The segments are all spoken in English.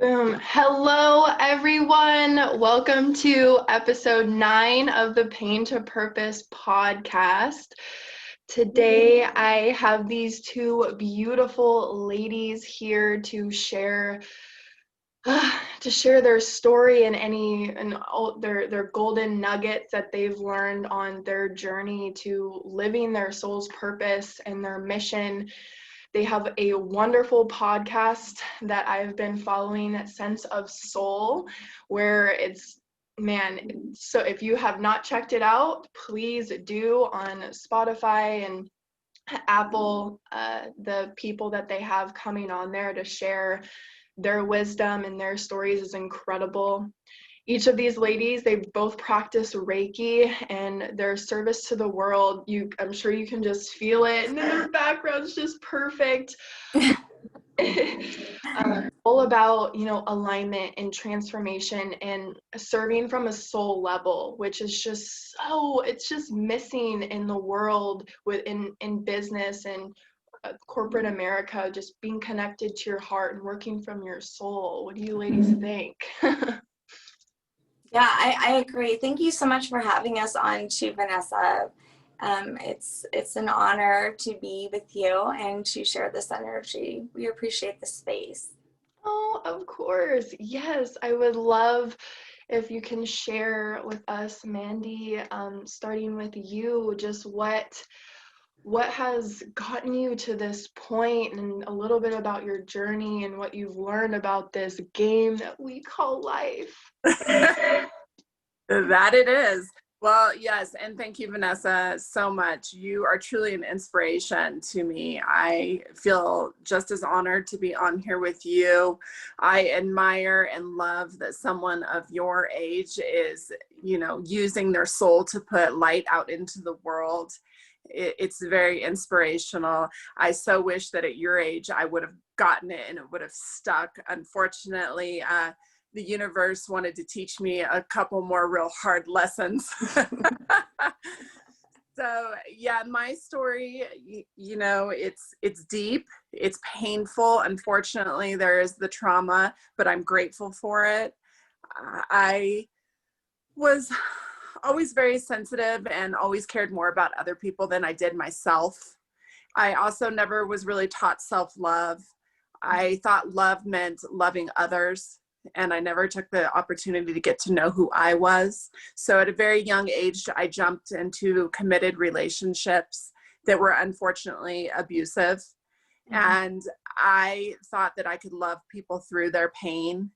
Boom. Hello, everyone. Welcome to episode 9 of the Pain to Purpose podcast. Today, I have these two beautiful ladies here to share their story and all their golden nuggets that they've learned on their journey to living their soul's purpose and their mission. They have a wonderful podcast that I've been following, Sense of Soul, where so if you have not checked it out, please do on Spotify and Apple. The people that they have coming on there to share their wisdom and their stories is incredible. Each of these ladies, they both practice Reiki, and their service to the world, I'm sure you can just feel it, and their background's just perfect. All about, alignment and transformation and serving from a soul level, which is it's just missing in the world in business and corporate America, just being connected to your heart and working from your soul. What do you ladies think? Yeah, I agree. Thank you so much for having us on too, Vanessa. It's an honor to be with you and to share this energy. We appreciate the space. Oh, of course. Yes, I would love if you can share with us, Mandy, starting with you, just what has gotten you to this point, and a little bit about your journey and what you've learned about this game that we call life. That it is. Well, yes, and thank you, Vanessa, so much. You are truly an inspiration to me. I feel just as honored to be on here with you. I admire and love that someone of your age is, using their soul to put light out into the world. It's very inspirational. I so wish that at your age I would have gotten it and it would have stuck. Unfortunately, the universe wanted to teach me a couple more real hard lessons. So yeah, my story, it's deep, it's painful. Unfortunately, there is the trauma, but I'm grateful for it. I was always very sensitive and always cared more about other people than I did myself. I also never was really taught self-love. I thought love meant loving others, and I never took the opportunity to get to know who I was. So at a very young age, I jumped into committed relationships that were unfortunately abusive. Mm-hmm. And I thought that I could love people through their pain.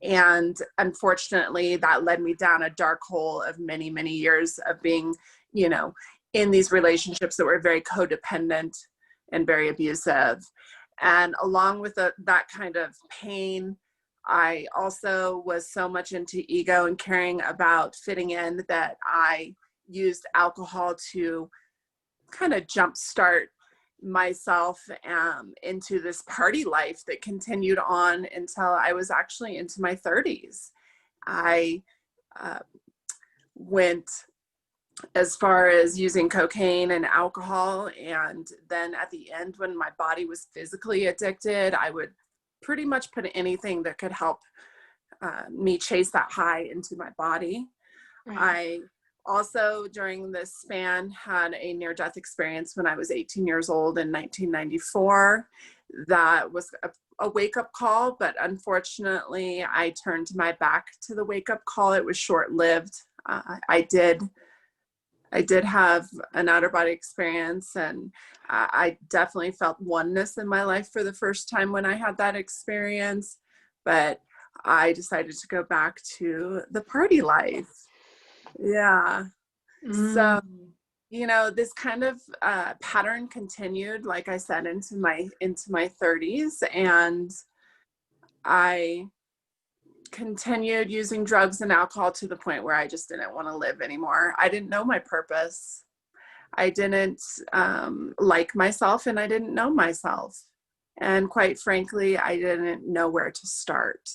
And unfortunately, that led me down a dark hole of many, many years of being, in these relationships that were very codependent and very abusive. And along with that kind of pain, I also was so much into ego and caring about fitting in that I used alcohol to kind of jumpstart myself into this party life that continued on until I was actually into my 30s. I went as far as using cocaine and alcohol, and then at the end, when my body was physically addicted, I would pretty much put anything that could help me chase that high into my body. Right. I also, during this span, had a near-death experience when I was 18 years old in 1994. That was a wake-up call, but unfortunately, I turned my back to the wake-up call. It was short-lived. I did have an out-of-body experience, and I definitely felt oneness in my life for the first time when I had that experience, but I decided to go back to the party life. Yeah. So, this kind of pattern continued, like I said, into my 30s, and I continued using drugs and alcohol to the point where I just didn't want to live anymore. I didn't know my purpose. I didn't like myself, and I didn't know myself. And quite frankly, I didn't know where to start.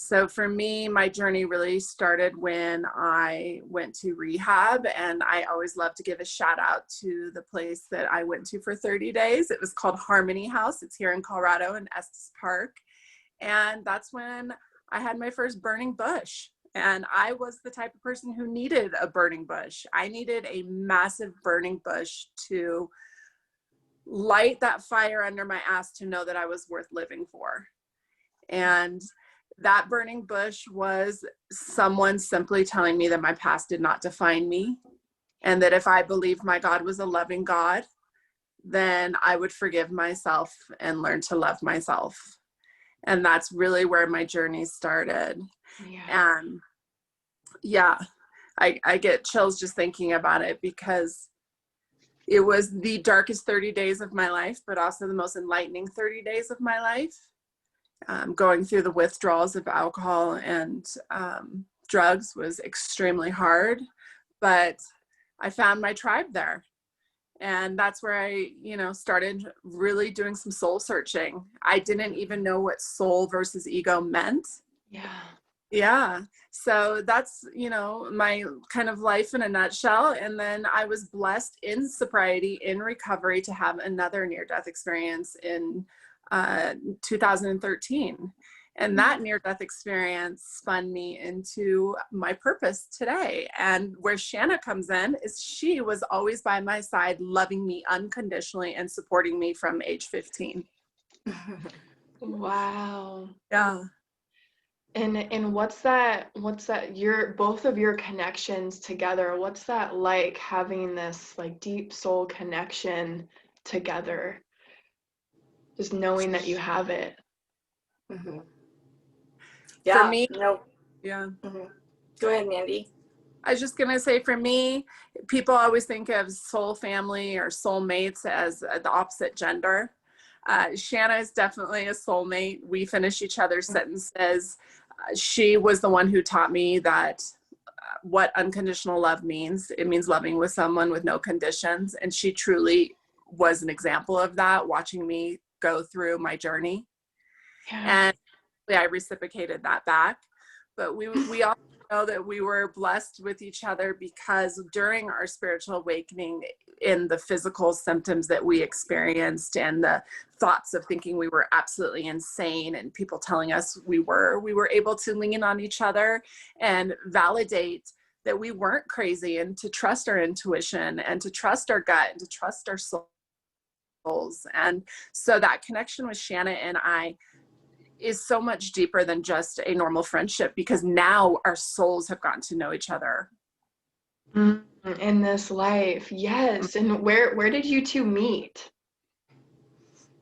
So for me, my journey really started when I went to rehab, and I always love to give a shout out to the place that I went to for 30 days. It was called Harmony House. It's here in Colorado in Estes Park. And that's when I had my first burning bush. And I was the type of person who needed a burning bush. I needed a massive burning bush to light that fire under my ass to know that I was worth living for. And that burning bush was someone simply telling me that my past did not define me, and that if I believed my God was a loving God, then I would forgive myself and learn to love myself. And that's really where my journey started. Yeah. And yeah, I get chills just thinking about it, because it was the darkest 30 days of my life, but also the most enlightening 30 days of my life. Going through the withdrawals of alcohol and drugs was extremely hard, but I found my tribe there. And that's where I, started really doing some soul searching. I didn't even know what soul versus ego meant. Yeah. Yeah. So that's, my kind of life in a nutshell. And then I was blessed in sobriety, in recovery, to have another near-death experience in 2013. And that near-death experience spun me into my purpose today. And where Shanna comes in is she was always by my side, loving me unconditionally and supporting me from age 15. Wow. Yeah. And what's that your both of your connections together, what's that like, having this like deep soul connection together, just knowing that you have it? Mm-hmm. For Yeah. me, No. yeah. Mm-hmm. Go ahead, Mandy. I was just going to say, for me, people always think of soul family or soulmates as the opposite gender. Shanna is definitely a soulmate. We finish each other's sentences. She was the one who taught me that what unconditional love means. It means loving with someone with no conditions. And she truly was an example of that, watching me go through my journey. Yeah. And I reciprocated that back. But we all know that we were blessed with each other, because during our spiritual awakening, in the physical symptoms that we experienced and the thoughts of thinking we were absolutely insane and people telling us we were able to lean on each other and validate that we weren't crazy, and to trust our intuition and to trust our gut and to trust our souls. And so that connection with Shanna and I is so much deeper than just a normal friendship, because now our souls have gotten to know each other. In this life, yes. And where did you two meet?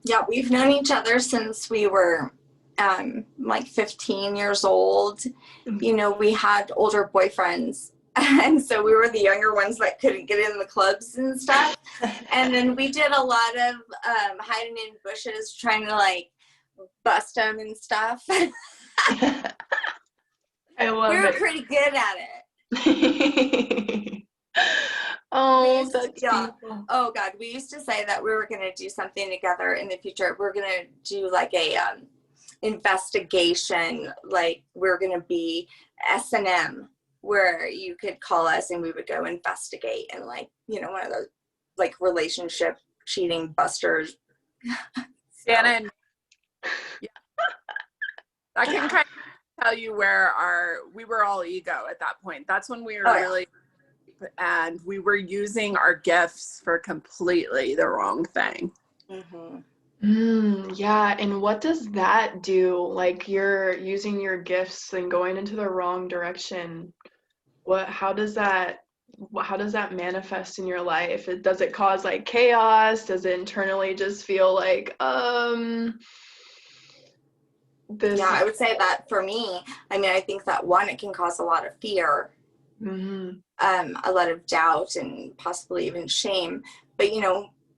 Yeah, we've known each other since we were like 15 years old. We had older boyfriends, and so we were the younger ones that couldn't get in the clubs and stuff. And then we did a lot of hiding in bushes, trying to like bust them and stuff. I love We were it. pretty good at it. Oh, that's beautiful. Oh God, we used to say that we were going to do something together in the future. We're going to do like a investigation, like we're going to be S&M, where you could call us and we would go investigate, and like, one of those like relationship cheating busters. Shannon, yeah. I can kind of tell you where we were all ego at that point. That's when we were really, and we were using our gifts for completely the wrong thing. Yeah, and what does that do? Like, you're using your gifts and going into the wrong direction. How does that manifest in your life? Does it cause like chaos? Does it internally just feel like this? Yeah, I would say that for me, I think that one, it can cause a lot of fear, a lot of doubt, and possibly even shame. But,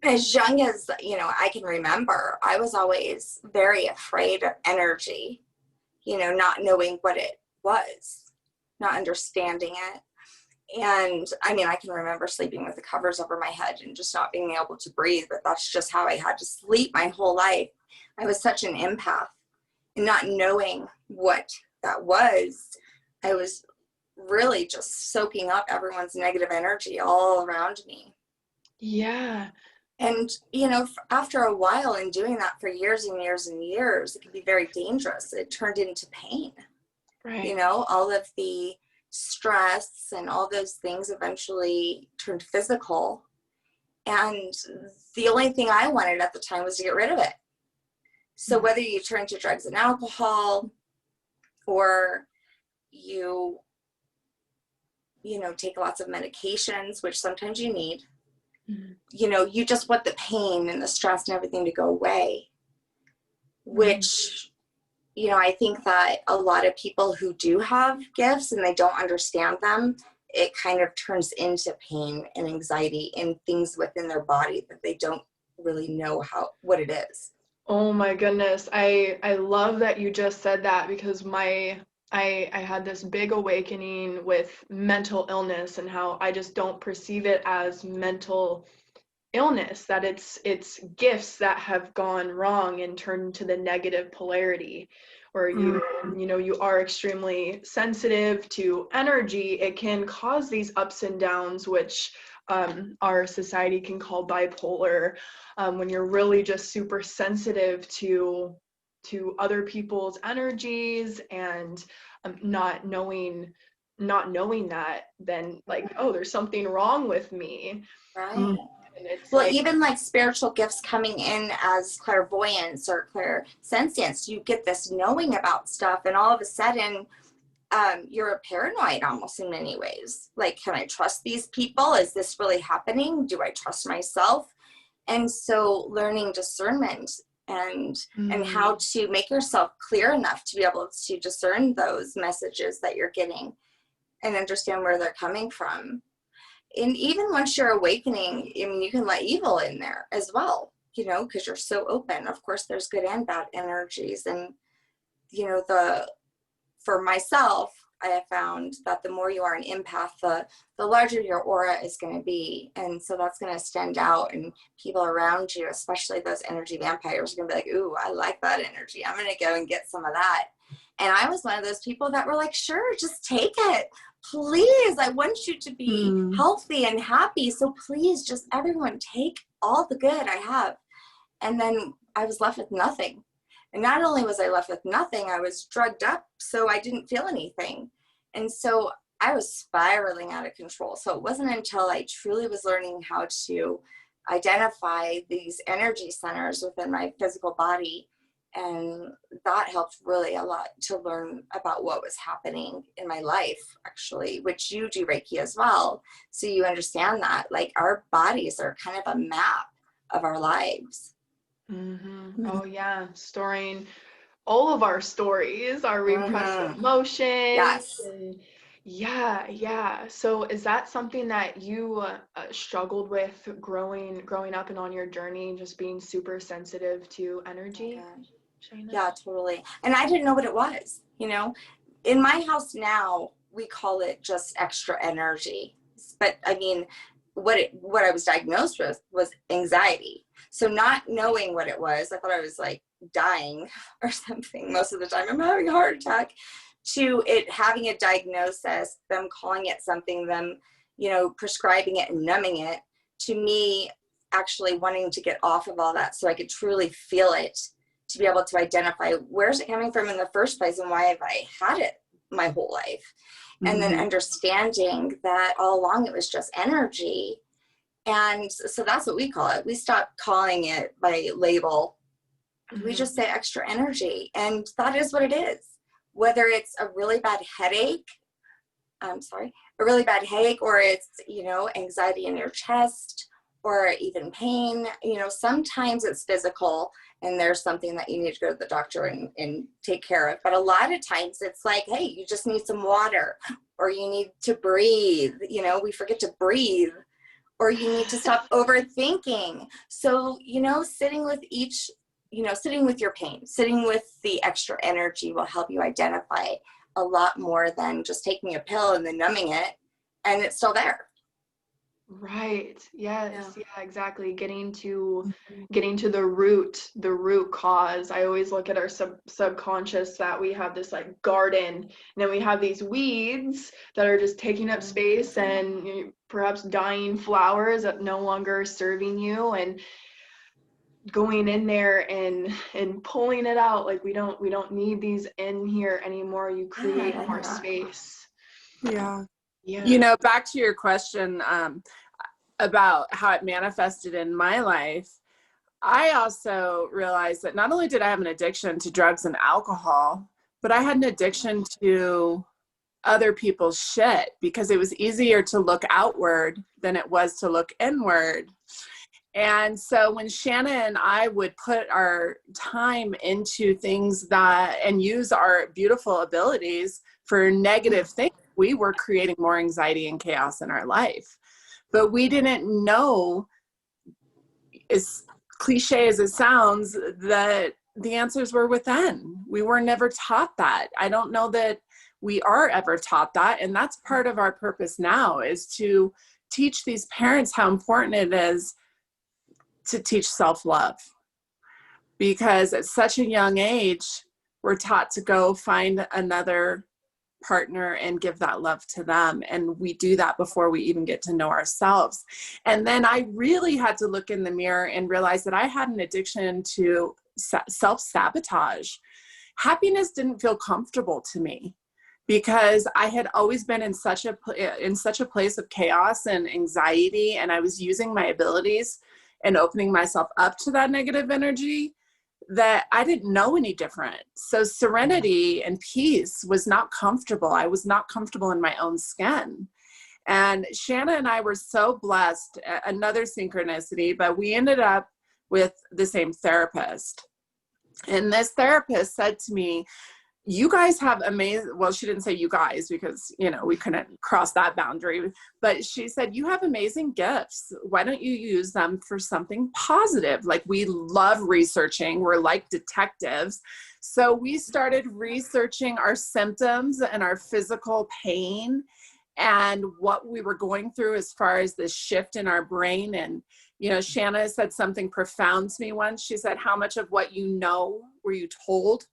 as young as, I can remember, I was always very afraid of energy, not knowing what it was, not understanding it. And I can remember sleeping with the covers over my head and just not being able to breathe, but that's just how I had to sleep my whole life. I was such an empath, and not knowing what that was, I was really just soaking up everyone's negative energy all around me. Yeah. And, you know, after a while in doing that for years and years and years, it can be very dangerous. It turned into pain. Right. You know, all of the stress and all those things eventually turned physical. And the only thing I wanted at the time was to get rid of it. So whether you turn to drugs and alcohol, or you know, take lots of medications, which sometimes you need, you know, you just want the pain and the stress and everything to go away, which, you know, I think that a lot of people who do have gifts and they don't understand them, it kind of turns into pain and anxiety and things within their body that they don't really know what it is. Oh my goodness. I love that you just said that, because I had this big awakening with mental illness and how I just don't perceive it as mental illness, that it's gifts that have gone wrong and turned into the negative polarity, or you know, you are extremely sensitive to energy. It can cause these ups and downs, which our society can call bipolar, when you're really just super sensitive to other people's energies, and not knowing that, then like, oh, there's something wrong with me. Right. And it's Well, like, even like spiritual gifts coming in as clairvoyance or clairsentience, you get this knowing about stuff, and all of a sudden you're paranoid almost in many ways. Like, can I trust these people? Is this really happening? Do I trust myself? And so learning discernment and how to make yourself clear enough to be able to discern those messages that you're getting and understand where they're coming from. And even once you're awakening, I mean, you can let evil in there as well, you know, because you're so open. Of course, there's good and bad energies. And, you know, for myself, I have found that the more you are an empath, the larger your aura is going to be. And so that's going to stand out, and people around you, especially those energy vampires, are going to be like, ooh, I like that energy. I'm going to go and get some of that. And I was one of those people that were like, sure, just take it. Please, I want you to be healthy and happy. So please, just everyone take all the good I have. And then I was left with nothing. And not only was I left with nothing, I was drugged up, so I didn't feel anything. And so I was spiraling out of control. So it wasn't until I truly was learning how to identify these energy centers within my physical body, and that helped really a lot to learn about what was happening in my life, actually, which you do Reiki as well. So you understand that, like, our bodies are kind of a map of our lives. Oh yeah, storing all of our stories, our repressed emotions. Yes. And yeah. So is that something that you struggled with growing up and on your journey, just being super sensitive to energy, Shanna? Yeah, totally. And I didn't know what it was, you know. In my house now, we call it just extra energy. But I mean, what I was diagnosed with was anxiety. So not knowing what it was, I thought I was like dying or something most of the time. I'm having a heart attack. To it having a diagnosis, them calling it something, them, you know, prescribing it and numbing it, to me actually wanting to get off of all that so I could truly feel it, to be able to identify where's it coming from in the first place and why have I had it my whole life. And then understanding that all along it was just energy. And so that's what we call it. We stopped calling it by label. We just say extra energy. And that is what it is. Whether it's a really bad headache, or it's, you know, anxiety in your chest, or even pain, you know, sometimes it's physical and there's something that you need to go to the doctor and take care of. But a lot of times it's like, hey, you just need some water, or you need to breathe. You know, we forget to breathe, or you need to stop overthinking. So, you know, sitting with your pain, sitting with the extra energy will help you identify a lot more than just taking a pill and then numbing it and it's still there. Right. Yes. Yeah, exactly. Getting to the root cause. I always look at our subconscious, that we have this like garden, and then we have these weeds that are just taking up space, and perhaps dying flowers that no longer are serving you, and going in there and pulling it out. Like, we don't need these in here anymore. You create more space. Yeah. Yeah. You know, back to your question about how it manifested in my life, I also realized that not only did I have an addiction to drugs and alcohol, but I had an addiction to other people's shit, because it was easier to look outward than it was to look inward. And so when Shanna and I would put our time into things and use our beautiful abilities for negative things, we were creating more anxiety and chaos in our life. But we didn't know, as cliche as it sounds, that the answers were within. We were never taught that. I don't know that we are ever taught that. And that's part of our purpose now, is to teach these parents how important it is to teach self-love. Because at such a young age, we're taught to go find another partner and give that love to them. And we do that before we even get to know ourselves. And then I really had to look in the mirror and realize that I had an addiction to self-sabotage. Happiness didn't feel comfortable to me, because I had always been in such a place of chaos and anxiety, and I was using my abilities and opening myself up to that negative energy, that I didn't know any different. So serenity and peace was not comfortable. I was not comfortable in my own skin. And Shanna and I were so blessed, another synchronicity, but we ended up with the same therapist. And this therapist said to me, you guys have amazing, well, she didn't say you guys, because, you know, we couldn't cross that boundary, but she said, you have amazing gifts. Why don't you use them for something positive? Like, we love researching. We're like detectives. So we started researching our symptoms and our physical pain and what we were going through as far as this shift in our brain. And, you know, Shanna said something profound to me once. She said, how much of what you know were you told?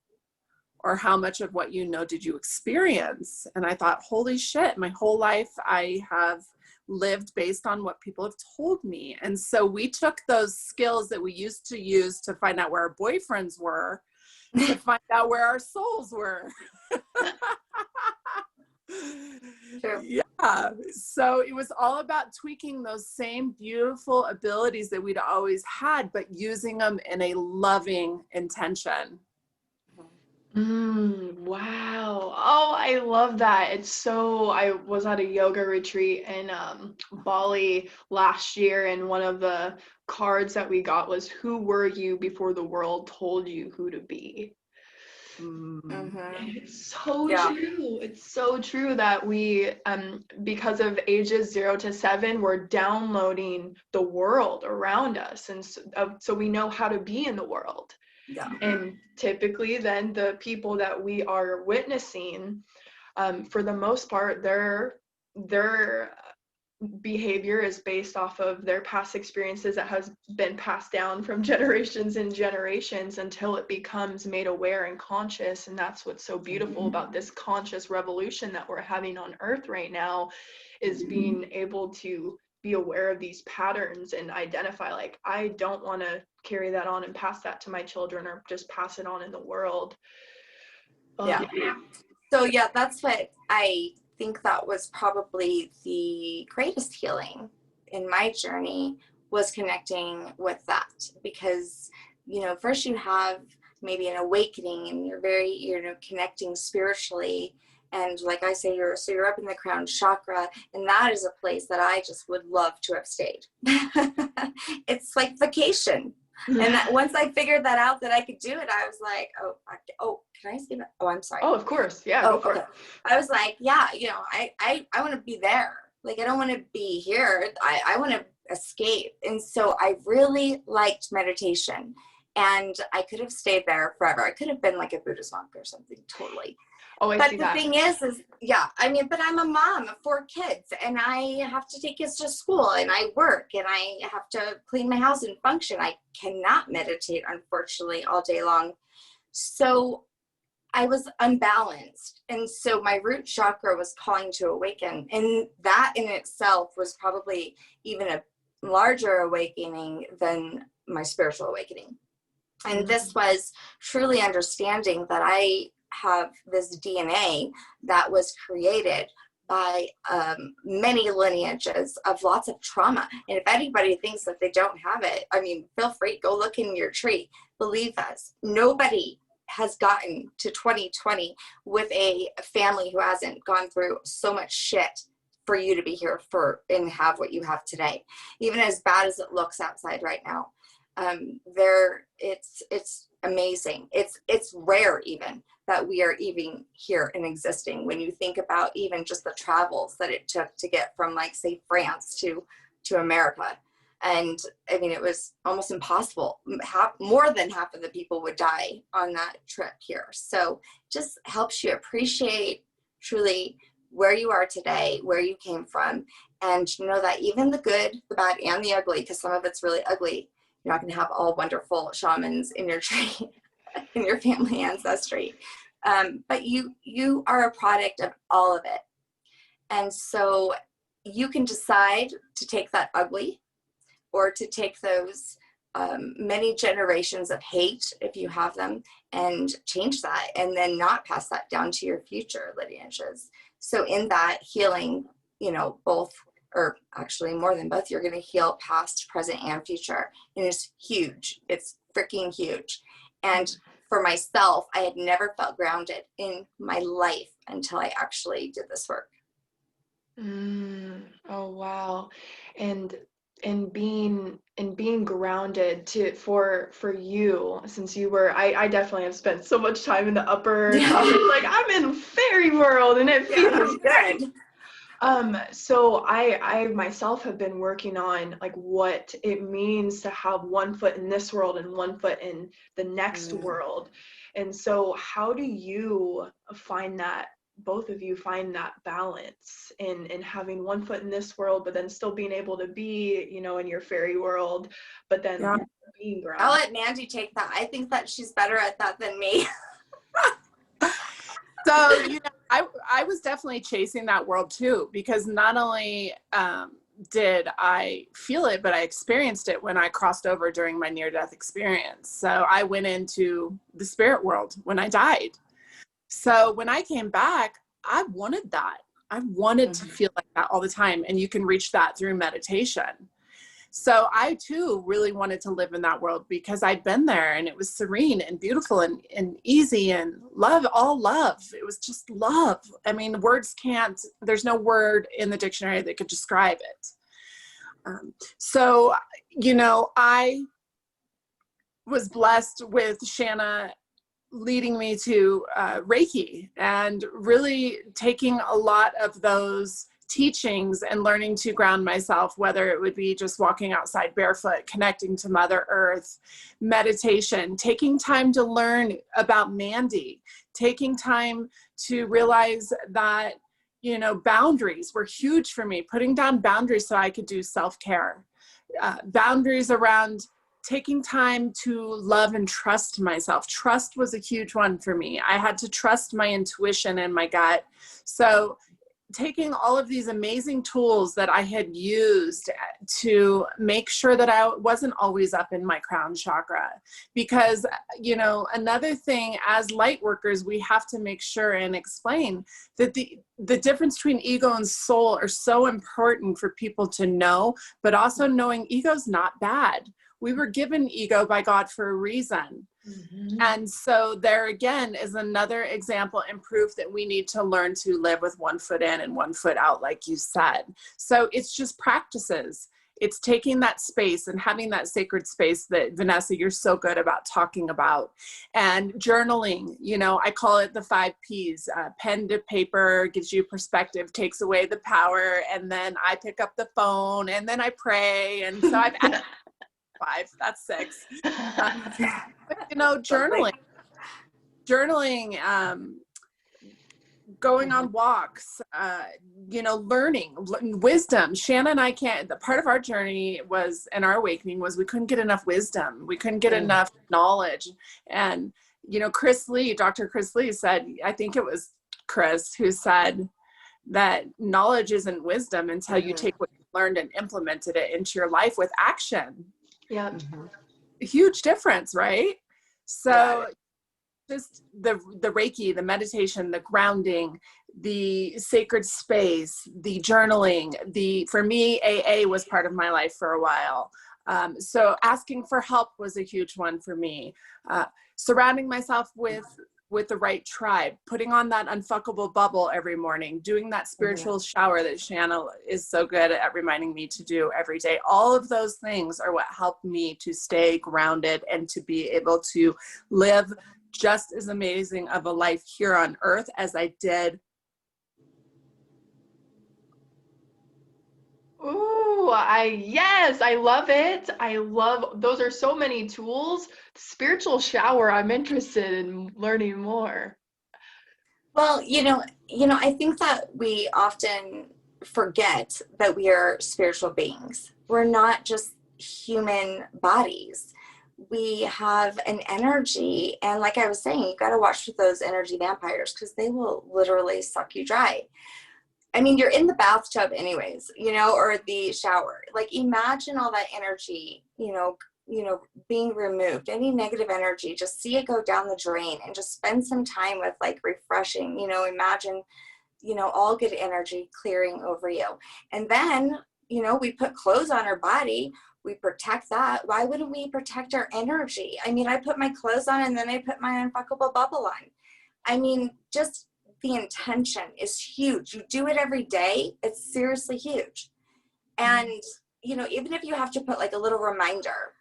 Or how much of what you know did you experience? And I thought, holy shit, my whole life I have lived based on what people have told me. And so we took those skills that we used to use to find out where our boyfriends were, to find out where our souls were. True. Yeah. So it was all about tweaking those same beautiful abilities that we'd always had, but using them in a loving intention. Wow. Oh, I love that. I was at a yoga retreat in Bali last year, and one of the cards that we got was, who were you before the world told you who to be? It's so true. It's so true that we, because of ages 0 to 7, we're downloading the world around us, and so we know how to be in the world. Yeah. And typically then the people that we are witnessing, for the most part, their behavior is based off of their past experiences that has been passed down from generations and generations until it becomes made aware and conscious. And that's what's so beautiful about this conscious revolution that we're having on earth right now, is being able to be aware of these patterns and identify, like, I don't want to carry that on and pass that to my children, or just pass it on in the world. Yeah. So yeah, that's what I think that was probably the greatest healing in my journey, was connecting with that. Because, you know, first you have maybe an awakening, and you're connecting spiritually. And like I say, you're up in the crown chakra, and that is a place that I just would love to have stayed. It's like vacation. And that, once I figured that out, that I could do it, I was like, can I say that? Oh, I'm sorry. Oh, of course. Yeah. Go for it. I was like, yeah, you know, I want to be there. Like, I don't want to be here. I want to escape. And so I really liked meditation, and I could have stayed there forever. I could have been like a Buddhist monk or something, totally. Oh, I but see the that. thing is yeah, I mean, but I'm a mom of 4 kids, and I have to take kids to school, and I work, and I have to clean my house and function. I cannot meditate, unfortunately, all day long. So I was unbalanced. And so my root chakra was calling to awaken. And that in itself was probably even a larger awakening than my spiritual awakening. And this was truly understanding that I have this DNA that was created by many lineages of lots of trauma. And if anybody thinks that they don't have it, I mean, feel free, go look in your tree. Believe us, nobody has gotten to 2020 with a family who hasn't gone through so much shit for you to be here for and have what you have today, even as bad as it looks outside right now. It's amazing. It's rare even that we are even here and existing. When you think about even just the travels that it took to get from, like, say, France to America. And I mean, it was almost impossible. More than half of the people would die on that trip here. So just helps you appreciate truly where you are today, where you came from, and you know that even the good, the bad, and the ugly, because some of it's really ugly, you're not going to have all wonderful shamans in your tree, in your family ancestry. But you are a product of all of it. And so you can decide to take that ugly, or to take those many generations of hate, if you have them, and change that, and then not pass that down to your future lineages. So in that healing, you know, both, or actually more than both, you're going to heal past, present, and future. And it's huge. It's freaking huge. And for myself, I had never felt grounded in my life until I actually did this work. Oh, wow. And being grounded for you, since you were, I definitely have spent so much time in the upper like I'm in fairy world, and it feels good. So I myself have been working on, like, what it means to have one foot in this world and one foot in the next world. And so how do you find that, both of you find that balance in having one foot in this world, but then still being able to be, you know, in your fairy world, but then being grounded? I'll let Mande take that. I think that she's better at that than me. So, you know, I was definitely chasing that world too, because not only did I feel it, but I experienced it when I crossed over during my near-death experience. So I went into the spirit world when I died. So when I came back, I wanted that. I wanted to feel like that all the time. And you can reach that through meditation. So I too really wanted to live in that world, because I'd been there and it was serene and beautiful and easy and love, all love. It was just love. I mean, there's no word in the dictionary that could describe it. So, you know, I was blessed with Shanna leading me to Reiki, and really taking a lot of those teachings and learning to ground myself, whether it would be just walking outside barefoot, connecting to Mother Earth, meditation, taking time to learn about Mande, taking time to realize that, you know, boundaries were huge for me, putting down boundaries so I could do self-care, boundaries around taking time to love and trust myself. Trust was a huge one for me. I had to trust my intuition and my gut. So taking all of these amazing tools that I had used to make sure that I wasn't always up in my crown chakra. Because, you know, another thing, as light workers, we have to make sure and explain that the difference between ego and soul are so important for people to know, but also knowing ego's not bad. We were given ego by God for a reason. And so there again is another example and proof that we need to learn to live with one foot in and one foot out, like you said. So it's just practices. It's taking that space and having that sacred space that, Vanessa, you're so good about talking about. And journaling, you know, I call it the 5 Ps. Pen to paper gives you perspective, takes away the power, and then I pick up the phone, and then I pray. And so I've added 5, that's 6. But, you know, journaling, going on walks, you know, learning wisdom. Shanna and I part of our journey was, and our awakening was, we couldn't get enough wisdom. We couldn't get enough knowledge. And, Dr. Chris Lee said, I think it was Chris who said that knowledge isn't wisdom until you take what you learned and implemented it into your life with action. Yeah. A huge difference, right? So just the Reiki, the meditation, the grounding, the sacred space, the journaling, for me, AA was part of my life for a while. So asking for help was a huge one for me. Surrounding myself with the right tribe, putting on that unfuckable bubble every morning, doing that spiritual shower that Shanna is so good at reminding me to do every day. All of those things are what helped me to stay grounded and to be able to live just as amazing of a life here on earth as I did. Ooh, I love it. Those are so many tools. Spiritual shower, I'm interested in learning more. Well, I think that we often forget that we are spiritual beings. We're not just human bodies. We have an energy, and like I was saying, you got to watch with those energy vampires because they will literally suck you dry. I mean, you're in the bathtub anyways, or the shower. Like, imagine all that energy, being removed, any negative energy, just see it go down the drain and just spend some time with like refreshing, imagine, all good energy clearing over you. And then, we put clothes on our body, we protect that. Why wouldn't we protect our energy? I mean, I put my clothes on and then I put my unfuckable bubble on. I mean, just the intention is huge. You do it every day, it's seriously huge. And, even if you have to put like a little reminder,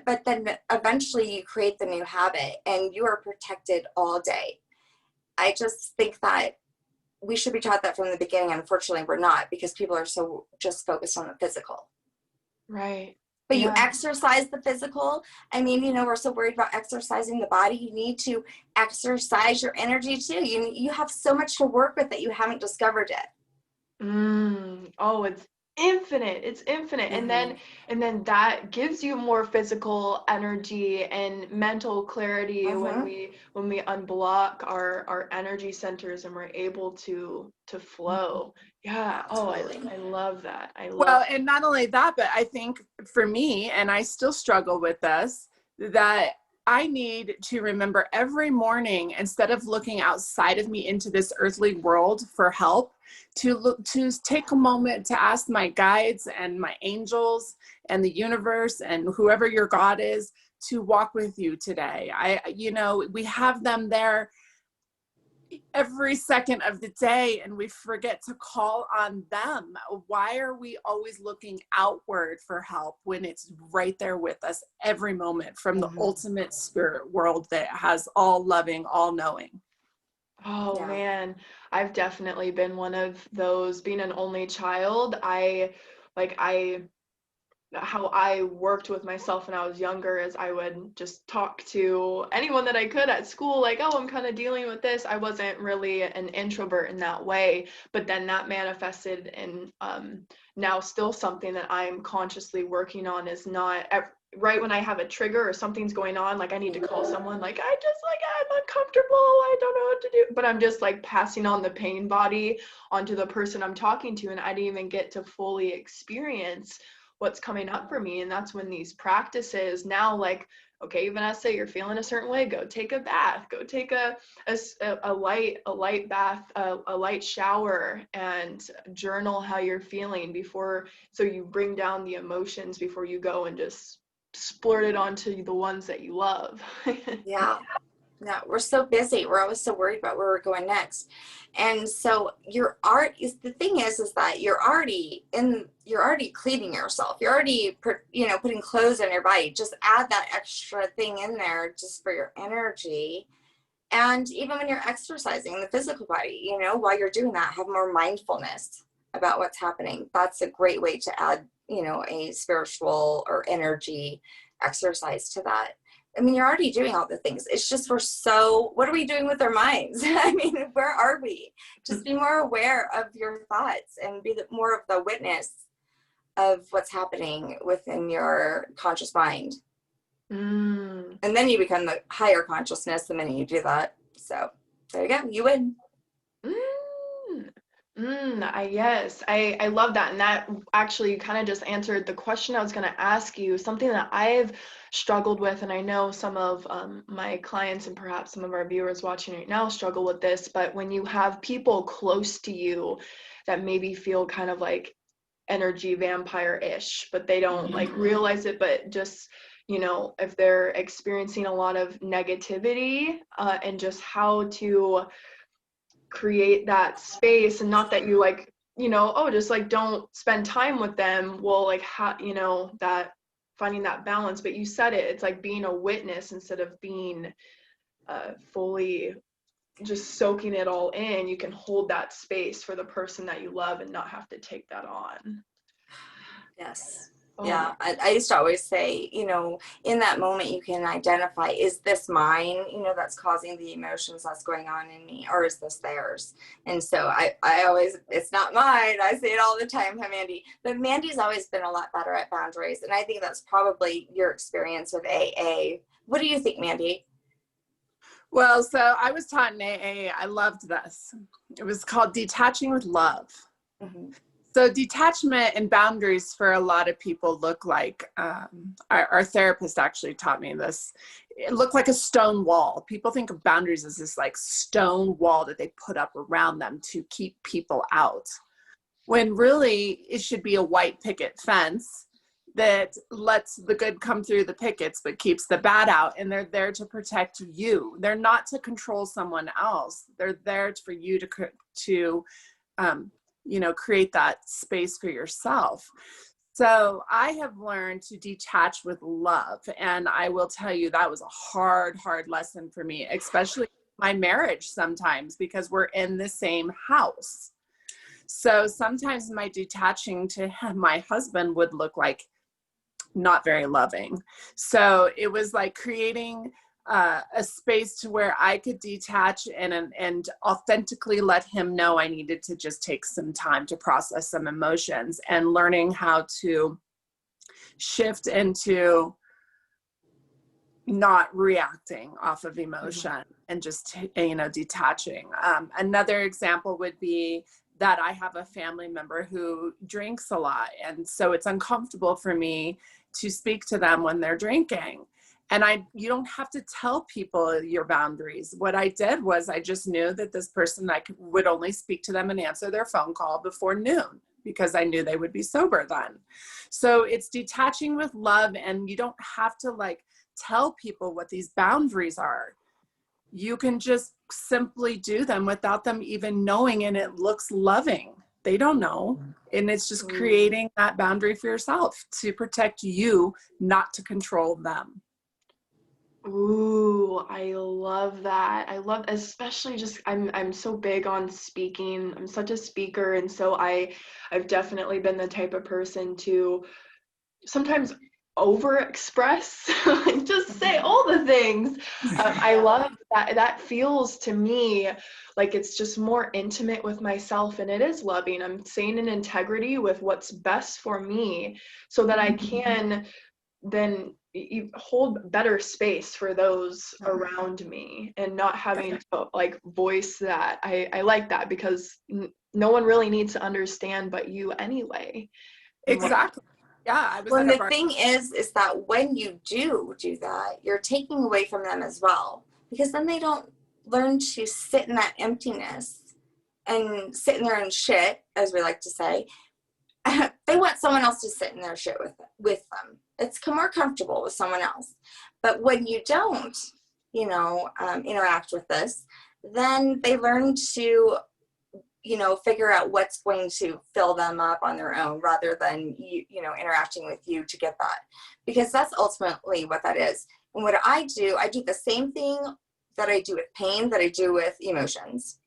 but then eventually you create the new habit and you are protected all day. I just think that we should be taught that from the beginning. Unfortunately, we're not, because people are so just focused on the physical. Right. But you exercise the physical. I mean, we're so worried about exercising the body. You need to exercise your energy too. You have so much to work with that you haven't discovered yet. Oh, it's infinite. It's infinite. And then that gives you more physical energy and mental clarity when we unblock our energy centers and we're able to flow. Yeah. Totally. I love that. Well, and not only that, but I think for me, and I still struggle with this, that I need to remember every morning, instead of looking outside of me into this earthly world for help, to take a moment to ask my guides and my angels and the universe and whoever your God is to walk with you today. We have them there every second of the day, and we forget to call on them. Why are we always looking outward for help when it's right there with us every moment from the ultimate spirit world that has all loving, all knowing? Oh man, I've definitely been one of those. Being an only child, how I worked with myself when I was younger is I would just talk to anyone that I could at school, like, oh, I'm kind of dealing with this. I wasn't really an introvert in that way, but then that manifested in now still something that I'm consciously working on is not right when I have a trigger or something's going on, like I need to call someone, like I'm uncomfortable, I don't know what to do, but I'm just like passing on the pain body onto the person I'm talking to, and I didn't even get to fully experience what's coming up for me. And that's when these practices now, like, okay, Vanessa, you're feeling a certain way, go take a bath, go take a light bath, a light shower, and journal how you're feeling so you bring down the emotions before you go and just splurt it onto the ones that you love. Yeah, we're so busy. We're always so worried about where we're going next. And so the thing is that you're already cleaning yourself. You're already, putting clothes on your body. Just add that extra thing in there just for your energy. And even when you're exercising the physical body, while you're doing that, have more mindfulness about what's happening. That's a great way to add, a spiritual or energy exercise to that. I mean, you're already doing all the things. It's just what are we doing with our minds? I mean, where are we? Just be more aware of your thoughts and be more of the witness of what's happening within your conscious mind. Mm. And then you become the higher consciousness the minute you do that. So there you go. You win. Yes, I love that. And that actually kind of just answered the question I was going to ask you, something that I've struggled with. And I know some of my clients and perhaps some of our viewers watching right now struggle with this. But when you have people close to you that maybe feel kind of like energy vampire-ish, but they don't like realize it, but just, you know, if they're experiencing a lot of negativity and just how to create that space, and not that you like, you know, oh, just like don't spend time with them, well, like how, you know, that finding that balance. But you said it, it's like being a witness instead of being fully just soaking it all in. You can hold that space for the person that you love and not have to take that on. Yes. Oh. Yeah. I used to always say, you know, in that moment you can identify, is this mine, you know, that's causing the emotions that's going on in me, or is this theirs? And so I always, it's not mine. I say it all the time, huh, Mandy? But Mandy's always been a lot better at boundaries. And I think that's probably your experience with AA. What do you think, Mandy? Well, so I was taught in AA. I loved this. It was called Detaching with Love. Mm-hmm. So detachment and boundaries for a lot of people look like, our therapist actually taught me this, it looked like a stone wall. People think of boundaries as this like stone wall that they put up around them to keep people out, when really it should be a white picket fence that lets the good come through the pickets but keeps the bad out. And they're there to protect you. They're not to control someone else. They're there for you to you know, create that space for yourself. So I have learned to detach with love. And I will tell you, that was a hard lesson for me, especially my marriage sometimes, because we're in the same house. So sometimes my detaching to my husband would look like not very loving. So it was like creating a space to where I could detach and authentically let him know I needed to just take some time to process some emotions, and learning how to shift into not reacting off of emotion and just, you know, detaching. Another example would be that I have a family member who drinks a lot. And so it's uncomfortable for me to speak to them when they're drinking. And you don't have to tell people your boundaries. What I did was I just knew that this person, would only speak to them and answer their phone call before noon, because I knew they would be sober then. So it's detaching with love, and you don't have to like tell people what these boundaries are. You can just simply do them without them even knowing, and it looks loving. They don't know. And it's just creating that boundary for yourself to protect you, not to control them. Ooh, I love that. I love, especially just I'm so big on speaking. I'm such a speaker, and so I've definitely been the type of person to sometimes overexpress, like just say all the things. I love that. That feels to me like it's just more intimate with myself, and it is loving. I'm staying in integrity with what's best for me, so that I can then hold better space for those around me, and not having to like voice that. I like that, because no one really needs to understand but you anyway. Exactly. Yeah. Well, the thing is that when you do that, you're taking away from them as well, because then they don't learn to sit in that emptiness and sit in their own shit, as we like to say. They want someone else to sit in their shit with them. It's more comfortable with someone else. But when you don't, you know, interact with this, then they learn to, you know, figure out what's going to fill them up on their own, rather than you know, interacting with you to get that, because that's ultimately what that is. And what I do the same thing that I do with pain that I do with emotions.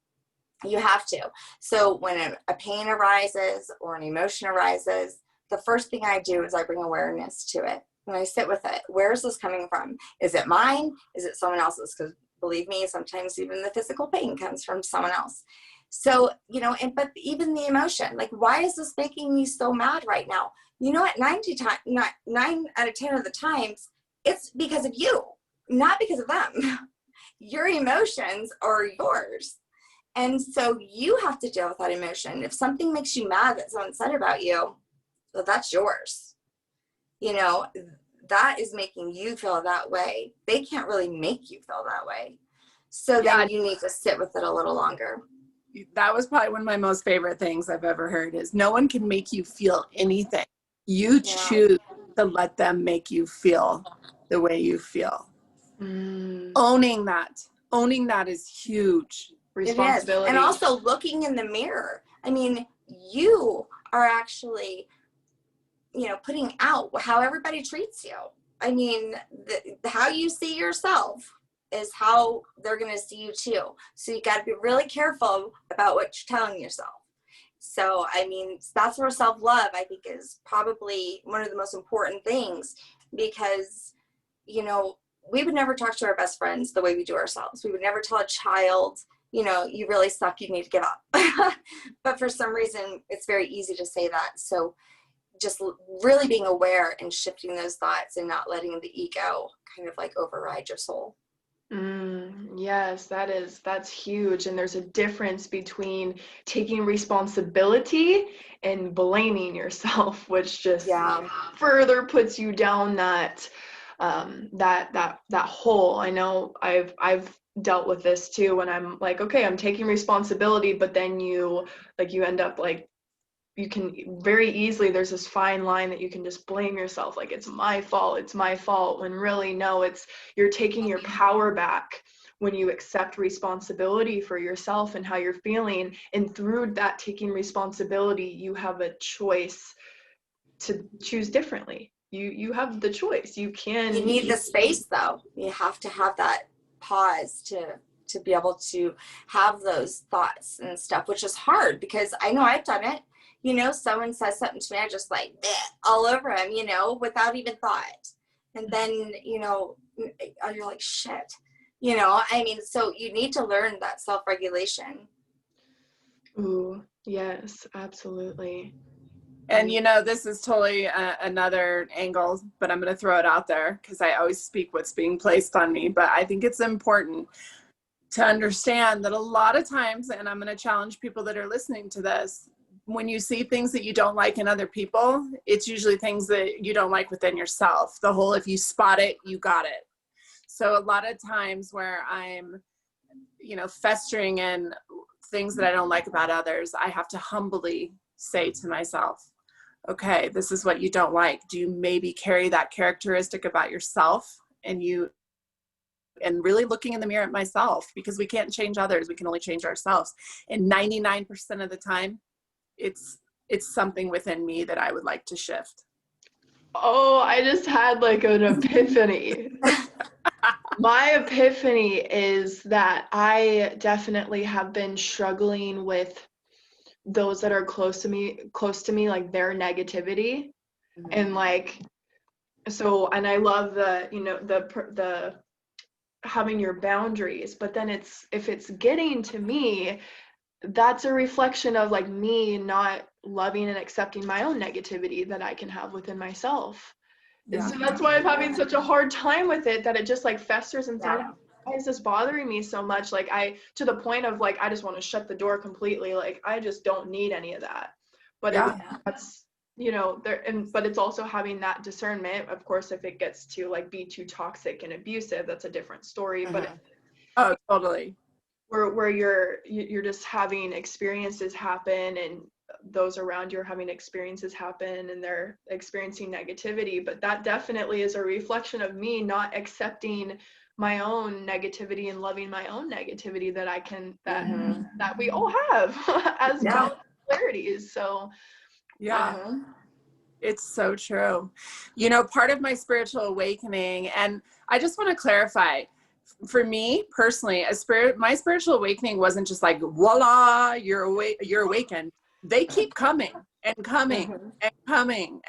You have to. So when a pain arises or an emotion arises, the first thing I do is I bring awareness to it, and I sit with it. Where is this coming from? Is it mine? Is it someone else's? Because believe me, sometimes even the physical pain comes from someone else. So, you know, but even the emotion, like, why is this making me so mad right now? You know what? 9 out of 10 of the times, it's because of you, not because of them. Your emotions are yours. And so you have to deal with that emotion. If something makes you mad that someone said about you, well, that's yours. You know, that is making you feel that way. They can't really make you feel that way. So then you need to sit with it a little longer. That was probably one of my most favorite things I've ever heard, is no one can make you feel anything. You choose to let them make you feel the way you feel. Owning that is huge. Responsibility. And also looking in the mirror. I mean, you are actually, you know, putting out how everybody treats you. I mean, how you see yourself is how they're going to see you too. So you got to be really careful about what you're telling yourself. So, I mean, that's where self-love, I think, is probably one of the most important things, because, you know, we would never talk to our best friends the way we do ourselves. We would never tell a child, you know, you really suck, you need to give up. But for some reason, it's very easy to say that. So just really being aware and shifting those thoughts and not letting the ego kind of like override your soul. Yes, that's huge. And there's a difference between taking responsibility and blaming yourself, which just further puts you down that hole. I know I've dealt with this too, when I'm like, okay, I'm taking responsibility, but then you end up like, you can very easily, there's this fine line that you can just blame yourself, like it's my fault, when really no, you're taking your power back when you accept responsibility for yourself and how you're feeling. And through that taking responsibility, you have a choice to choose differently. You have the choice. You need the space, though. You have to have that pause to be able to have those thoughts and stuff, which is hard, because I know I've done it. You know, someone says something to me, I just like all over him, you know, without even thought. And then, you know, you're like, shit, you know, I mean, so you need to learn that self-regulation. Ooh, yes, absolutely. And, you know, this is totally another angle, but I'm going to throw it out there because I always speak what's being placed on me. But I think it's important to understand that a lot of times, and I'm going to challenge people that are listening to this, when you see things that you don't like in other people, it's usually things that you don't like within yourself. The whole, if you spot it, you got it. So a lot of times where I'm, you know, festering in things that I don't like about others, I have to humbly say to myself, okay, this is what you don't like. Do you maybe carry that characteristic about yourself? And really looking in the mirror at myself, because we can't change others. We can only change ourselves. And 99% of the time, it's something within me that I would like to shift. Oh, I just had like an epiphany. My epiphany is that I definitely have been struggling with those that are close to me, like their negativity. And like, so, and I love the, you know, the having your boundaries, but then if it's getting to me, that's a reflection of like me not loving and accepting my own negativity that I can have within myself. And so that's why I'm having such a hard time with it, that it just like festers inside. Why is this bothering me so much? Like to the point of like, I just want to shut the door completely. Like, I just don't need any of that. But that's, you know, but it's also having that discernment. Of course, if it gets to like be too toxic and abusive, that's a different story. But oh, totally. Where you're just having experiences happen, and those around you are having experiences happen, and they're experiencing negativity, but that definitely is a reflection of me not accepting my own negativity and loving my own negativity that I can, that we all have as polarities. So it's so true. You know, part of my spiritual awakening, and I just want to clarify, for me personally, my spiritual awakening wasn't just like, voila, you're awakened. They keep coming and coming and coming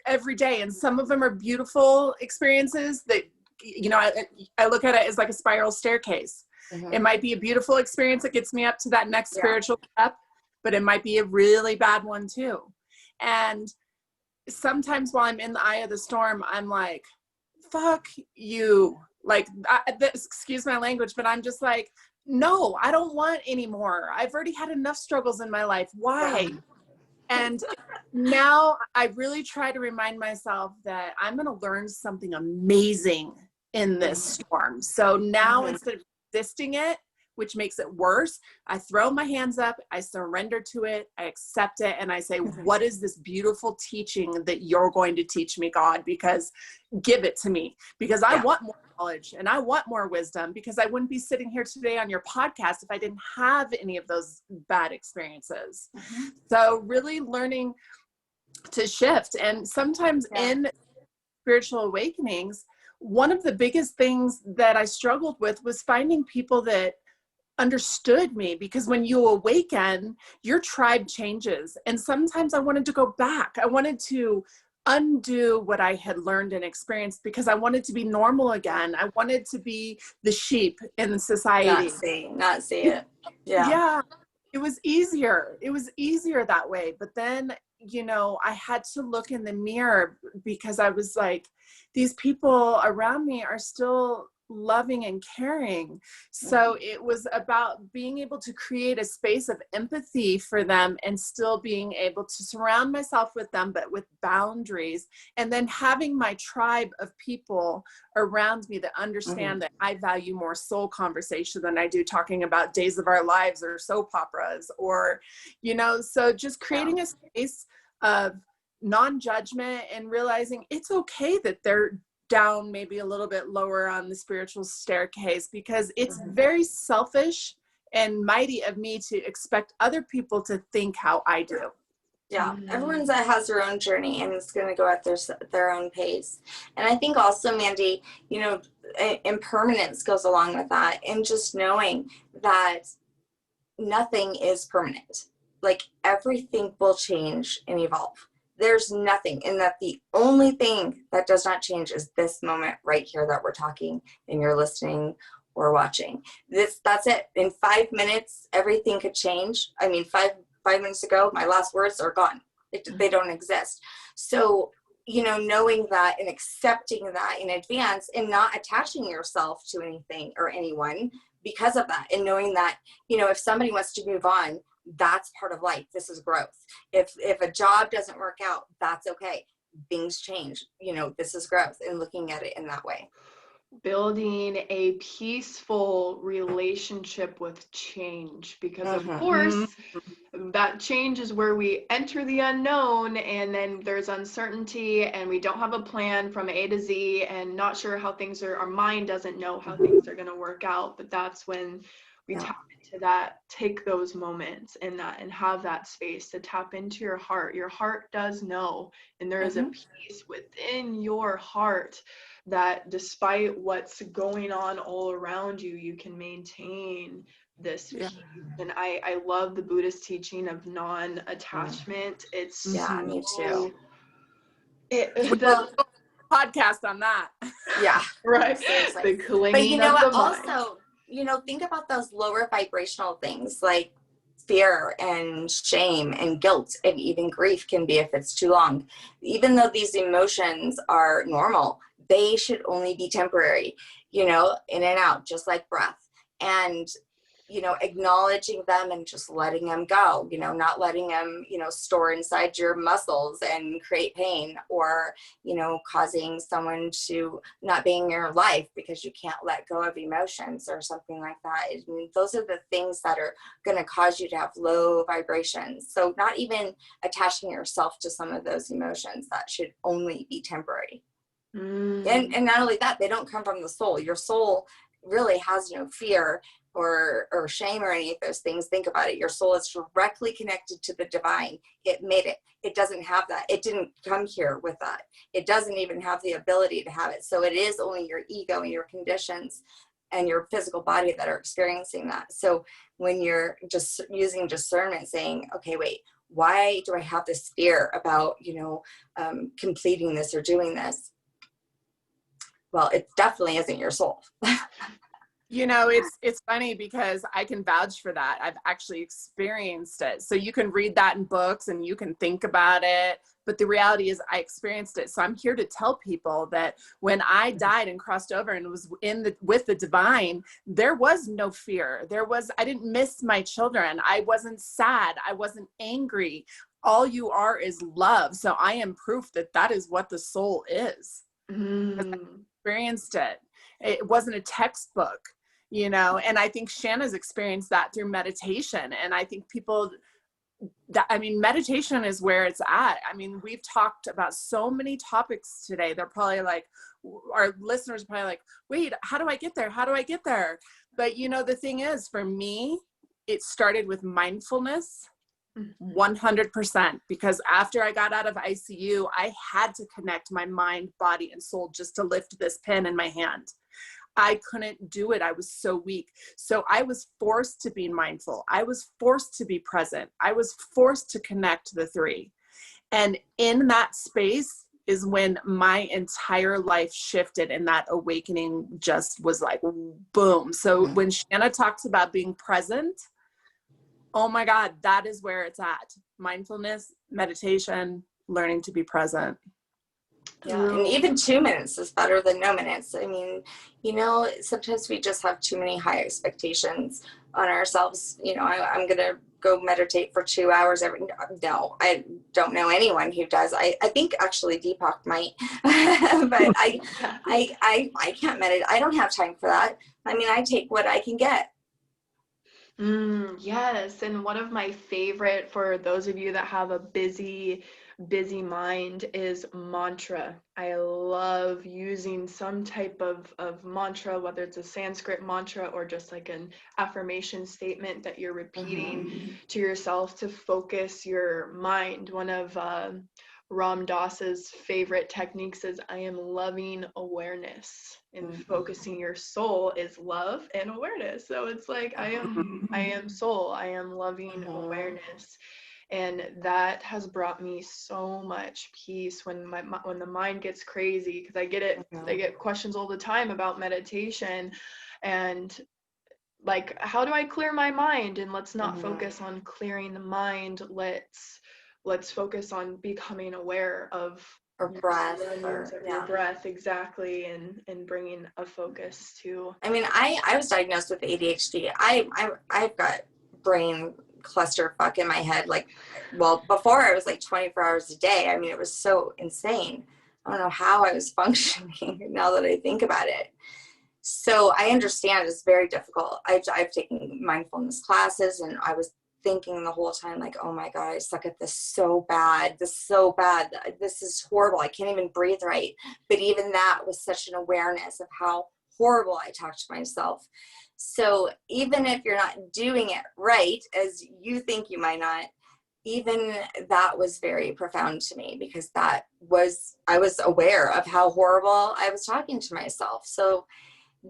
every day. And some of them are beautiful experiences that, you know, I look at it as like a spiral staircase. It might be a beautiful experience that gets me up to that next spiritual step, but it might be a really bad one too. And sometimes while I'm in the eye of the storm, I'm like fuck you. Like, excuse my language, but I'm just like, no, I don't want any more. I've already had enough struggles in my life. Why? Yeah. And now I really try to remind myself that I'm going to learn something amazing in this storm. So now instead of resisting it, which makes it worse, I throw my hands up, I surrender to it, I accept it, and I say, what is this beautiful teaching that you're going to teach me, God? Because give it to me, because I want more knowledge and I want more wisdom, because I wouldn't be sitting here today on your podcast if I didn't have any of those bad experiences. So really learning to shift. And sometimes in spiritual awakenings, one of the biggest things that I struggled with was finding people that understood me, because when you awaken, your tribe changes. And sometimes I wanted to go back. I wanted to undo what I had learned and experienced, because I wanted to be normal again. I wanted to be the sheep in society. Not see it. Yeah. It was easier. It was easier that way. But then, you know, I had to look in the mirror, because I was like, these people around me are still loving and caring. So it was about being able to create a space of empathy for them and still being able to surround myself with them, but with boundaries. And then having my tribe of people around me that understand that I value more soul conversation than I do talking about days of our lives or soap operas, or, you know, so just creating a space of non-judgment and realizing it's okay that they're down maybe a little bit lower on the spiritual staircase, because it's very selfish and mighty of me to expect other people to think how I do. Yeah, everyone's has their own journey, and it's going to go at their own pace. And I think also, Mandy, you know, impermanence goes along with that, and just knowing that nothing is permanent. Like, everything will change and evolve. There's nothing, and that the only thing that does not change is this moment right here that we're talking and you're listening or watching. That's it. In 5 minutes, everything could change. I mean, five minutes ago, my last words are gone. They don't exist. So, you know, knowing that and accepting that in advance, and not attaching yourself to anything or anyone because of that, and knowing that, you know, if somebody wants to move on, that's part of life. This is growth. If a job doesn't work out, that's okay. Things change. You know, this is growth, and looking at it in that way. Building a peaceful relationship with change, because of course that change is where we enter the unknown, and then there's uncertainty, and we don't have a plan from A to Z, and not sure how things are, our mind doesn't know how things are going to work out. But that's when we tap into that, take those moments in that, and have that space to tap into your heart. Your heart does know, and there is a peace within your heart that despite what's going on all around you, you can maintain this peace. And I love the Buddhist teaching of non-attachment. It's me too. Podcast on that. Yeah, right. Seriously. The clinging but you know of what? the mind. Also, you know, think about those lower vibrational things like fear and shame and guilt, and even grief can be if it's too long. Even though these emotions are normal, they should only be temporary, you know, in and out, just like breath. And, you know, acknowledging them and just letting them go, you know, not letting them, you know, store inside your muscles and create pain, or, you know, causing someone to not be in your life because you can't let go of emotions or something like that. I mean, those are the things that are going to cause you to have low vibrations. So not even attaching yourself to some of those emotions, that should only be temporary. And not only that, they don't come from the soul. Your soul really has no fear or shame or any of those things. Think about it. Your soul is directly connected to the divine. It made it. It doesn't have that. It didn't come here with that. It doesn't even have the ability to have it. So it is only your ego and your conditions and your physical body that are experiencing that. So when you're just using discernment, saying, okay, wait, why do I have this fear about, you know, completing this or doing this? Well, it definitely isn't your soul. You know, it's funny because I can vouch for that. I've actually experienced it. So you can read that in books and you can think about it, but the reality is I experienced it. So I'm here to tell people that when I died and crossed over and was with the divine, there was no fear. I didn't miss my children. I wasn't sad. I wasn't angry. All you are is love. So I am proof that is what the soul is. I experienced it. It wasn't a textbook, you know, and I think Shanna's experienced that through meditation. And I think meditation is where it's at. I mean, we've talked about so many topics today. They're probably like, our listeners are probably like, wait, how do I get there? How do I get there? But you know, the thing is, for me, it started with mindfulness. 100%, because after I got out of ICU, I had to connect my mind, body, and soul just to lift this pen in my hand. I couldn't do it. I was so weak. So I was forced to be mindful. I was forced to be present. I was forced to connect the three. And in that space is when my entire life shifted, and that awakening just was like, boom. So when Shanna talks about being present, oh my God, that is where it's at. Mindfulness, meditation, learning to be present. Yeah, and even 2 minutes is better than no minutes. I mean, you know, sometimes we just have too many high expectations on ourselves. You know, I'm going to go meditate for 2 hours no, I don't know anyone who does. I think actually Deepak might, but I can't meditate. I don't have time for that. I mean, I take what I can get. Yes, and one of my favorite, for those of you that have a busy mind, is mantra. I love using some type of mantra, whether it's a Sanskrit mantra or just like an affirmation statement that you're repeating to yourself to focus your mind. One of Ram Dass's favorite techniques is I am loving awareness, and focusing your soul is love and awareness. So it's like I am soul, I am loving awareness. And that has brought me so much peace when the mind gets crazy, because I get questions all the time about meditation and like, how do I clear my mind? And let's not focus on clearing the mind. Let's focus on becoming aware of Or breath, your breath, exactly, and bringing a focus to. I mean, I was diagnosed with ADHD. I've got brain clusterfuck in my head. Like, well, before I was like 24 hours a day. I mean, it was so insane. I don't know how I was functioning now that I think about it. So I understand it's very difficult. I've taken mindfulness classes, and I was thinking the whole time, like, oh my God, I suck at this so bad. This is so bad. This is horrible. I can't even breathe right. But even that was such an awareness of how horrible I talk to myself. So even if you're not doing it right, as you think you might not, even that was very profound to me, because I was aware of how horrible I was talking to myself. So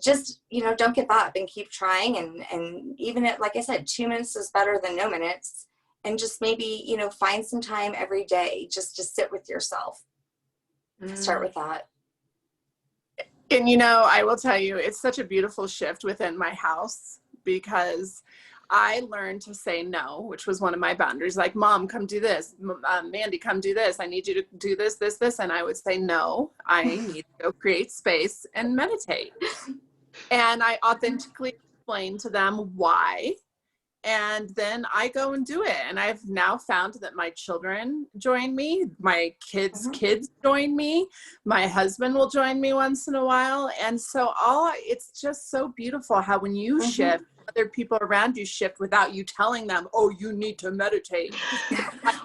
just, you know, don't give up and keep trying. And even at, like I said, 2 minutes is better than no minutes. And just maybe, you know, find some time every day just to sit with yourself. Start with that. And, you know, I will tell you, it's such a beautiful shift within my house, because I learned to say no, which was one of my boundaries. Like, Mom, come do this. Mandy, come do this. I need you to do this, this, this. And I would say, no, I need to go create space and meditate. And I authentically explain to them why. And then I go and do it. And I've now found that my children join me, my kids' kids join me, my husband will join me once in a while. And so it's just so beautiful how when you shift, other people around you shift without you telling them, oh, you need to meditate.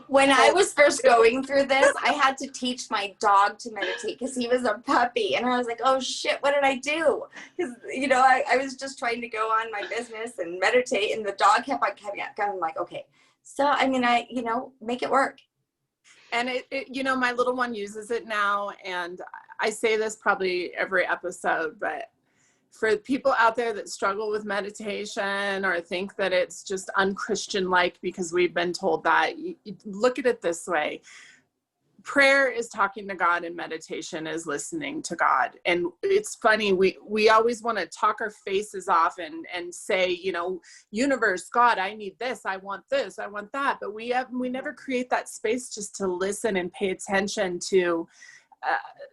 When I was first going through this, I had to teach my dog to meditate because he was a puppy. And I was like, oh shit, what did I do? Because, you know, I was just trying to go on my business and meditate, and the dog kept on coming up. I'm like, okay. So, I mean, you know, make it work. And it, you know, my little one uses it now. And I say this probably every episode, but for people out there that struggle with meditation or think that it's just unchristian-like because we've been told that, you look at it this way. prayer is talking to God and meditation is listening to God. And it's funny, we always want to talk our faces off and say, you know, universe, God, I need this, I want this, I want that. But we never create that space just to listen and pay attention to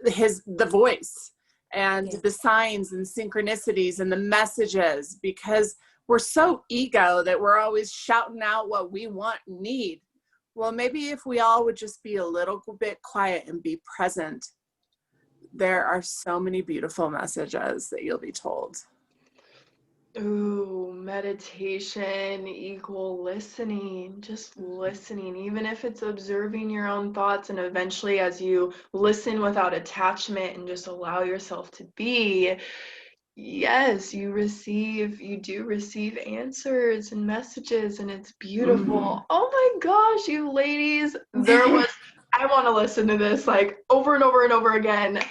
the voice and the signs and synchronicities and the messages, because we're so ego that we're always shouting out what we want and need. Well, maybe if we all would just be a little bit quiet and be present, there are so many beautiful messages that you'll be told. Ooh, meditation equal listening, just listening, even if it's observing your own thoughts, and eventually as you listen without attachment and just allow yourself to be, yes, you do receive answers and messages, and it's beautiful. Oh my gosh, you ladies, I want to listen to this like over and over and over again.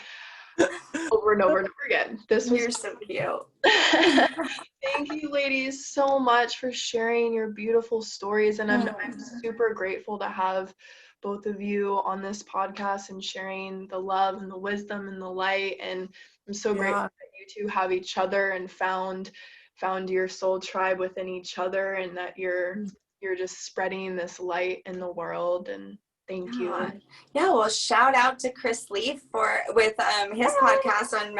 Over and over and over again. You're so cute. Thank you, ladies, so much for sharing your beautiful stories. And I'm super grateful to have both of you on this podcast and sharing the love and the wisdom and the light. And I'm so grateful that you two have each other and found your soul tribe within each other, and that you're just spreading this light in the world. And thank you. Yeah, well, shout out to Chris Leaf with his podcast on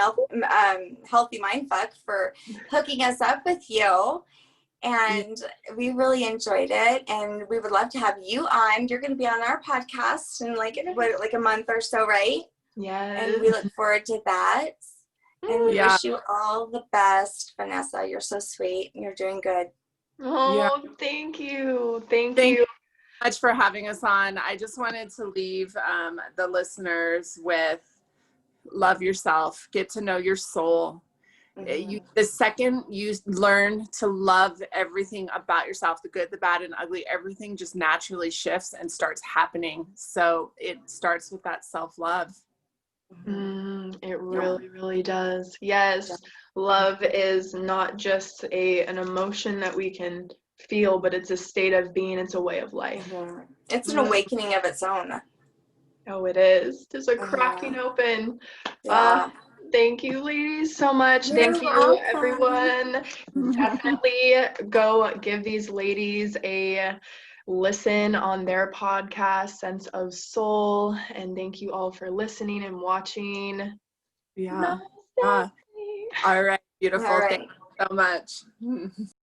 Healthy Mindfuck for hooking us up with you. And we really enjoyed it. And we would love to have you on. You're going to be on our podcast in like a month or so, right? Yes. And we look forward to that. And we wish you all the best, Vanessa. You're so sweet and you're doing good. Oh, thank you. Thank you much for having us on. I just wanted to leave the listeners with love yourself, get to know your soul. The second you learn to love everything about yourself, the good, the bad, and ugly, everything just naturally shifts and starts happening. So it starts with that self-love. It really, really does. Yes, love is not just an emotion that we can feel, but it's a state of being. It's a way of life. It's an awakening of its own. Oh, it is. There's a cracking open. Thank you, ladies, so much. Thank you, everyone. Definitely go give these ladies a listen on their podcast, Sense of Soul. And thank you all for listening and watching. All right. Beautiful. Thank you so much.